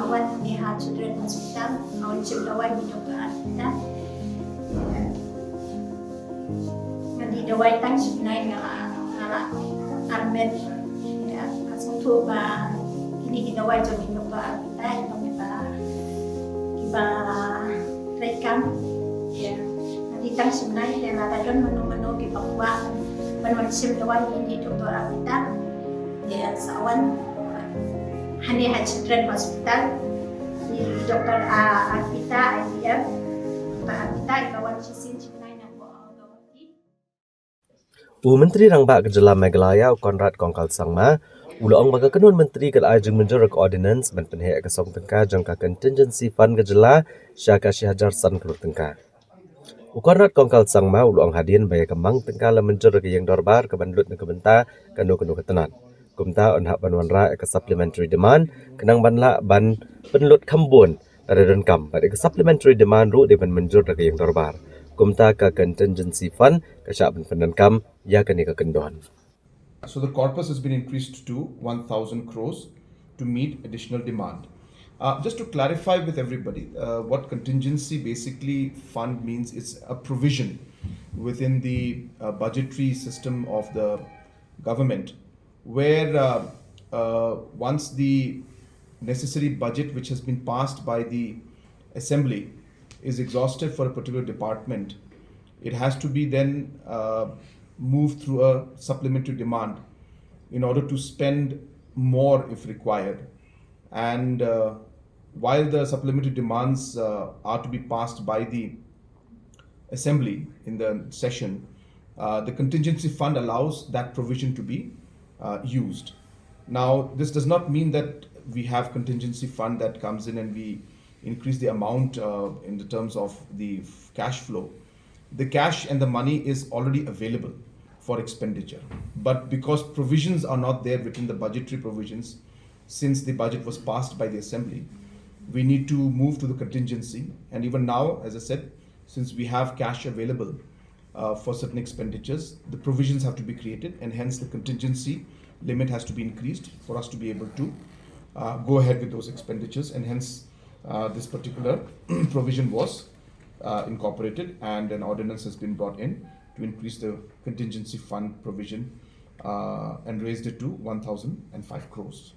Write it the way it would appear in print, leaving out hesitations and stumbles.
awan ni Children Hospital, awan dawai di dokter kita. Di dawai tang sebenarnya ngala armet ya langsung tu ba ini kita dawai jadi dokter kita itu kita rekam ya di tang sebenarnya yang ada don menu-menu di Papua penulis dawai ini dokter kita ya sawan hanya Children Hospital di dokter kita IVF dokter kita kawan cisin Menteri Rangbak Kejala Meghalaya Konrad Kongkal Sangma, Ulaong Magakenun Menteri Kelai Jeng Menjeruk Ordinance dan penhek kesong Tyngka jangka Contingency Fund Kejala Syaka Syihajar San Klur Tyngka. Konrad Kongkal Sangma Ulaong hadian baya kembang Tyngka la menjeruk yang dorbar ke bandlut dan kebenta kanu ketenan. Kumta on hak banwanra ke supplementary demand kenang banla ban penlut kambun dari renkam pada ke supplementary demand ru di ban menjeruk yang dorbar. Kumta ka contingency fund ka syaban pendankam ya kani ka kendon. So the corpus has been increased to 1,000 crores to meet additional demand. Just to clarify with everybody, what contingency basically fund means is a provision within the budgetary system of the government where once the necessary budget which has been passed by the assembly is exhausted for a particular department, it has to be then moved through a supplementary demand in order to spend more if required. And while the supplementary demands are to be passed by the assembly in the session, the contingency fund allows that provision to be used. Now, this does not mean that we have contingency fund that comes in and we increase the amount in the terms of the cash flow. The cash and the money is already available for expenditure. But because provisions are not there within the budgetary provisions, since the budget was passed by the assembly, we need to move to the contingency. And even now, as I said, since we have cash available for certain expenditures, the provisions have to be created, and hence the contingency limit has to be increased for us to be able to go ahead with those expenditures, and hence this particular provision was incorporated, and an ordinance has been brought in to increase the contingency fund provision and raised it to 1,005 crores.